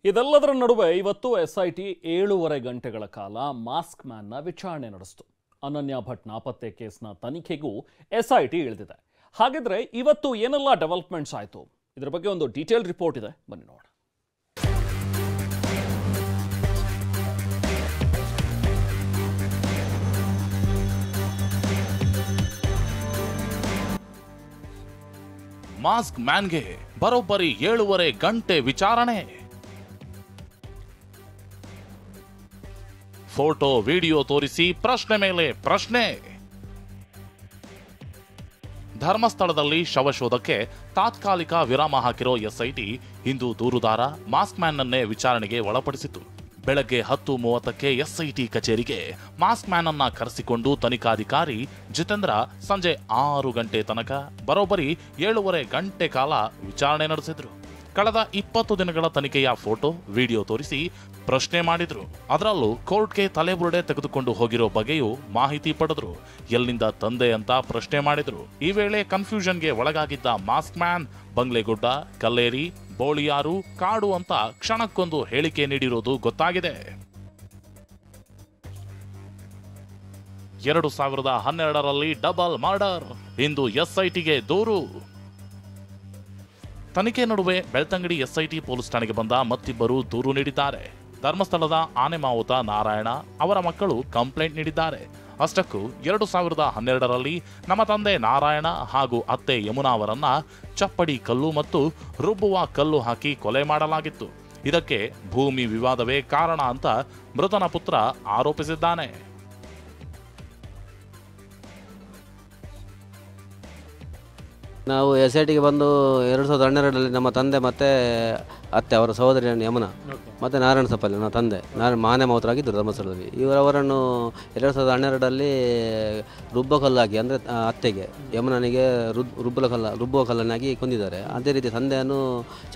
ಇದೆಲ್ಲದರ ನಡುವೆ ಇವತ್ತು ಎಸ್ಐಟಿ 7.5 ಗಂಟೆಗಳ ಕಾಲ ಮಾಸ್ಕ್ ಮ್ಯಾನ್ನ ವಿಚಾರಣೆ ನಡೆಸಿತು. ಅನನ್ಯ ಭಟ್ ನಾಪತ್ತೆ ಕೇಸ್ನ ತನಿಖೆಗೂ ಎಸ್ಐಟಿ ಇಳಿದಿದೆ. ಹಾಗಿದ್ರೆ ಇವತ್ತು ಏನೆಲ್ಲ ಡೆವಲಪ್ಮೆಂಟ್ಸ್ ಆಯಿತು, ಇದರ ಬಗ್ಗೆ ಒಂದು ಡೀಟೇಲ್ ರಿಪೋರ್ಟ್ ಇದೆ, ಬನ್ನಿ ನೋಡೋಣ. ಮಾಸ್ಕ್ ಮ್ಯಾನ್ಗೆ ಬರೋಬ್ಬರಿ 7.5 ಗಂಟೆ ವಿಚಾರಣೆ. ಫೋಟೋ ವಿಡಿಯೋ ತೋರಿಸಿ ಪ್ರಶ್ನೆ ಮೇಲೆ ಪ್ರಶ್ನೆ. ಧರ್ಮಸ್ಥಳದಲ್ಲಿ ಶವಶೋಧಕ್ಕೆ ತಾತ್ಕಾಲಿಕ ವಿರಾಮ ಹಾಕಿರೋ ಎಸ್ಐಟಿ ಇಂದು ದೂರುದಾರ ಮಾಸ್ಕ್ ಮ್ಯಾನ್ನನ್ನೇ ವಿಚಾರಣೆಗೆ ಒಳಪಡಿಸಿತು. ಬೆಳಗ್ಗೆ 10:30ಕ್ಕೆ ಎಸ್ಐಟಿ ಕಚೇರಿಗೆ ಮಾಸ್ಕ್ ಮ್ಯಾನ್ ಅನ್ನ ಕರೆಸಿಕೊಂಡು ತನಿಖಾಧಿಕಾರಿ ಜಿತೇಂದ್ರ ಸಂಜೆ 6 ಗಂಟೆ ತನಕ ಬರೋಬ್ಬರಿ 7.5 ಗಂಟೆ ಕಾಲ ವಿಚಾರಣೆ ನಡೆಸಿದ್ರು. ಕಳೆದ 20 ದಿನಗಳ ತನಿಖೆಯ ಫೋಟೋ ವಿಡಿಯೋ ತೋರಿಸಿ ಪ್ರಶ್ನೆ ಮಾಡಿದ್ರು. ಅದರಲ್ಲೂ ಕೋರ್ಟ್ಗೆ ತಲೆಬುರುಡೆ ತೆಗೆದುಕೊಂಡು ಹೋಗಿರೋ ಬಗ್ಗೆಯೂ ಮಾಹಿತಿ ಪಡೆದ್ರು. ಎಲ್ಲಿಂದ ತಂದೆ ಅಂತ ಪ್ರಶ್ನೆ ಮಾಡಿದ್ರು. ಈ ವೇಳೆ ಕನ್ಫ್ಯೂಷನ್ಗೆ ಒಳಗಾಗಿದ್ದ ಮಾಸ್ಕ್ ಮ್ಯಾನ್ ಬಂಗ್ಲೆಗುಡ್ಡ, ಕಲ್ಲೇರಿ, ಬೋಳಿಯಾರು, ಕಾಡು ಅಂತ ಕ್ಷಣಕ್ಕೊಂದು ಹೇಳಿಕೆ ನೀಡಿರೋದು ಗೊತ್ತಾಗಿದೆ. 2012ರಲ್ಲಿ ಡಬಲ್ ಮರ್ಡರ್, ಇಂದು ಎಸ್ಐಟಿಗೆ ದೂರು. ತನಿಖೆ ನಡುವೆ ಬೆಳ್ತಂಗಡಿ ಎಸ್ಐಟಿ ಪೊಲೀಸ್ ಠಾಣೆಗೆ ಬಂದ ಮತ್ತಿಬ್ಬರು ದೂರು ನೀಡಿದ್ದಾರೆ. ಧರ್ಮಸ್ಥಳದ ಆನೆ ಮಾವುತ ನಾರಾಯಣ ಅವರ ಮಕ್ಕಳು ಕಂಪ್ಲೇಂಟ್ ನೀಡಿದ್ದಾರೆ. ಅಷ್ಟಕ್ಕೂ 2012ರಲ್ಲಿ ನಮ್ಮ ತಂದೆ ನಾರಾಯಣ ಹಾಗೂ ಅತ್ತೆ ಯಮುನಾ ಅವರನ್ನ ಚಪ್ಪಡಿ ಕಲ್ಲು ಮತ್ತು ರುಬ್ಬುವ ಕಲ್ಲು ಹಾಕಿ ಕೊಲೆ ಮಾಡಲಾಗಿತ್ತು. ಇದಕ್ಕೆ ಭೂಮಿ ವಿವಾದವೇ ಕಾರಣ ಅಂತ ಮೃತನ ಪುತ್ರ ಆರೋಪಿಸಿದ್ದಾನೆ. ನಾವು ಎಸ್ಐಟಿಗೆ ಬಂದು 2012ರಲ್ಲಿ ನಮ್ಮ ತಂದೆ ಮತ್ತು ಅತ್ತೆ ಅವರ ಸಹೋದರಿ ಯಮುನಾ ಮತ್ತು ನಾರಾಯಣ ಸಪ್ಪಲ್ಲಿ ನನ್ನ ತಂದೆ ಆನೆ ಮಾವುತರಾಗಿದ್ದರು ಧರ್ಮಸ್ಥಳದಲ್ಲಿ. ಅವರನ್ನು 2012ರಲ್ಲಿ ರುಬ್ಬಕಲ್ಲು ಹಾಕಿ, ಅಂದರೆ ಅತ್ತೆಗೆ ಯಮುನಾನಿಗೆ ರುಬ್ಬುವ ಕಲ್ಲನ್ನಾಗಿ ಕೊಂದಿದ್ದಾರೆ. ಅದೇ ರೀತಿ ತಂದೆಯನ್ನು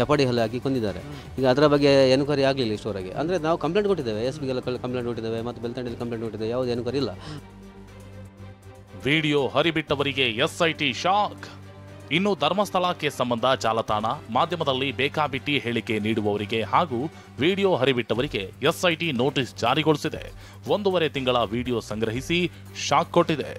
ಚಪಾಡಿ ಕಲ್ಲು ಹಾಕಿ ಕೊಂದಿದ್ದಾರೆ. ಈಗ ಅದರ ಬಗ್ಗೆ ಎನ್ಕ್ವೈರಿ ಆಗಲಿಲ್ಲ ಇಷ್ಟವರೆಗೆ. ಅಂದರೆ ನಾವು ಕಂಪ್ಲೇಂಟ್ ಕೊಟ್ಟಿದ್ದೇವೆ, ಎಸ್ಪಿಗೆಲ್ಲ ಕಂಪ್ಲೇಂಟ್ ಕೊಟ್ಟಿದ್ದೇವೆ ಮತ್ತು ಬೆಳ್ತಂಗಡಿಯಲ್ಲಿ ಕಂಪ್ಲೇಂಟ್ ಕೊಟ್ಟಿದ್ದೇವೆ, ಯಾವುದೇ ಎನ್ಕ್ವೈರಿ ಇಲ್ಲ. ವಿಡಿಯೋ ಹರಿಬಿಟ್ಟವರಿಗೆ ಎಸ್ಐಟಿ ಶಾಕ್. ಇನ್ನು ಧರ್ಮಸ್ಥಳಕ್ಕೆ ಸಂಬಂಧ ಜಾಲತಾಣ ಮಾಧ್ಯಮದಲ್ಲಿ ಬೇಕಾಬಿಟ್ಟಿ ಹೇಳಿಕೆ ನೀಡುವವರಿಗೆ ಹಾಗೂ ವಿಡಿಯೋ ಹರಿಬಿಟ್ಟವರಿಗೆ ಎಸ್ಐಟಿ ನೋಟಿಸ್ ಜಾರಿಗೊಳಿಸಿದೆ. 1.5 ತಿಂಗಳ ವಿಡಿಯೋ ಸಂಗ್ರಹಿಸಿ ಶಾಕ್ ಕೊಟ್ಟಿದೆ.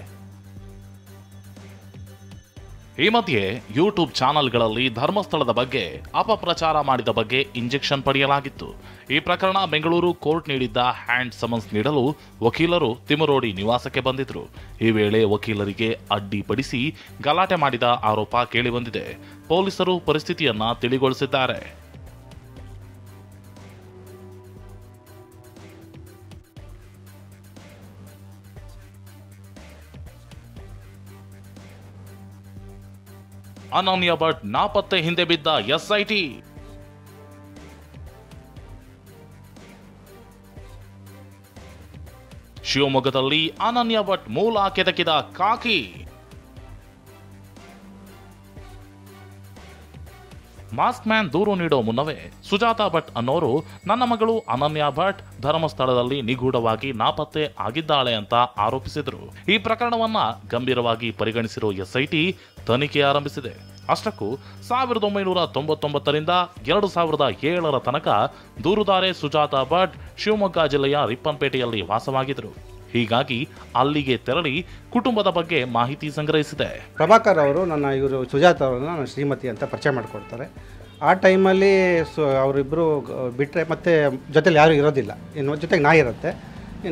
ಈ ಮಧ್ಯೆ ಯೂಟ್ಯೂಬ್ ಚಾನೆಲ್ಗಳಲ್ಲಿ ಧರ್ಮಸ್ಥಳದ ಬಗ್ಗೆ ಅಪಪ್ರಚಾರ ಮಾಡಿದ ಬಗ್ಗೆ ಇಂಜೆಕ್ಷನ್ ಪಡೆಯಲಾಗಿತ್ತು. ಈ ಪ್ರಕರಣ ಬೆಂಗಳೂರು ಕೋರ್ಟ್ ನೀಡಿದ್ದ ಹ್ಯಾಂಡ್ ಸಮನ್ಸ್ ನೀಡಲು ವಕೀಲರು ತಿಮರೋಡಿ ನಿವಾಸಕ್ಕೆ ಬಂದಿದ್ರು. ಈ ವೇಳೆ ವಕೀಲರಿಗೆ ಅಡ್ಡಿಪಡಿಸಿ ಗಲಾಟೆ ಮಾಡಿದ ಆರೋಪ ಕೇಳಿಬಂದಿದೆ. ಪೊಲೀಸರು ಪರಿಸ್ಥಿತಿಯನ್ನ ತಿಳಿಗೊಳಿಸಿದ್ದಾರೆ. ಅನನ್ಯ ಭಟ್ ನಾಪತ್ತೆ ಹಿಂದೆ ಬಿದ್ದ ಎಸ್ಐಟಿ. ಶಿವಮೊಗ್ಗದಲ್ಲಿ ಅನನ್ಯ ಭಟ್ ಮೂಲ ಕೆದಕಿದ ಕಾಕಿ. ಮಾಸ್ಕ್ ಮ್ಯಾನ್ ದೂರು ನೀಡೋ ಮುನ್ನವೇ ಸುಜಾತಾ ಭಟ್ ಅನ್ನೋರು ನನ್ನ ಮಗಳು ಅನನ್ಯ ಭಟ್ ಧರ್ಮಸ್ಥಳದಲ್ಲಿ ನಿಗೂಢವಾಗಿ ನಾಪತ್ತೆ ಆಗಿದ್ದಾಳೆ ಅಂತ ಆರೋಪಿಸಿದರು. ಈ ಪ್ರಕರಣವನ್ನ ಗಂಭೀರವಾಗಿ ಪರಿಗಣಿಸಿರೋ ಎಸ್ಐಟಿ ತನಿಖೆ ಆರಂಭಿಸಿದೆ. ಅಷ್ಟಕ್ಕೂ 1999ರಿಂದ 2007ರ ತನಕ ದೂರುದಾರೆ ಸುಜಾತಾ ಭಟ್ ಶಿವಮೊಗ್ಗ ಜಿಲ್ಲೆಯ ರಿಪ್ಪನ್ಪೇಟೆಯಲ್ಲಿ ವಾಸವಾಗಿದ್ದರು. ಹೀಗಾಗಿ ಅಲ್ಲಿಗೆ ತೆರಳಿ ಕುಟುಂಬದ ಬಗ್ಗೆ ಮಾಹಿತಿ ಸಂಗ್ರಹಿಸಿದೆ. ಪ್ರಭಾಕರ್ ಅವರು ಇವರು ಸುಜಾತ ಅವರನ್ನು ನನ್ನ ಶ್ರೀಮತಿ ಅಂತ ಪರಿಚಯ ಮಾಡಿಕೊಡ್ತಾರೆ. ಆ ಟೈಮಲ್ಲಿ ಅವರಿಬ್ಬರು ಬಿಟ್ಟರೆ ಮತ್ತೆ ಜೊತೆಲಿ ಯಾರೂ ಇರೋದಿಲ್ಲ, ಇನ್ನು ಜೊತೆಗೆ ನಾಯಿ ಇರುತ್ತೆ.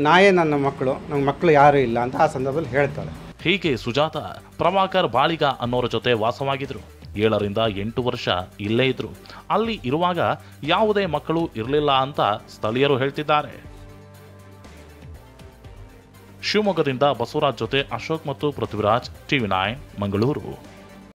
ನಾಯೇ ನನ್ನ ಮಕ್ಕಳು ಯಾರೂ ಇಲ್ಲ ಅಂತ ಆ ಸಂದರ್ಭದಲ್ಲಿ ಹೇಳ್ತಾರೆ. ಹೀಗೆ ಸುಜಾತ ಪ್ರಭಾಕರ್ ಬಾಳಿಗ ಅನ್ನೋರ ಜೊತೆ ವಾಸವಾಗಿದ್ರು. 7ರಿಂದ 8 ವರ್ಷ ಇಲ್ಲೇ ಇದ್ರು. ಅಲ್ಲಿ ಇರುವಾಗ ಯಾವುದೇ ಮಕ್ಕಳು ಇರಲಿಲ್ಲ ಅಂತ ಸ್ಥಳೀಯರು ಹೇಳ್ತಿದ್ದಾರೆ. ಶಿವಮೊಗ್ಗದಿಂದ ಬಸವರಾಜ್ ಜೊತೆ ಅಶೋಕ್ ಮತ್ತು ಪೃಥ್ವಿರಾಜ್, TV9 ಮಂಗಳೂರು.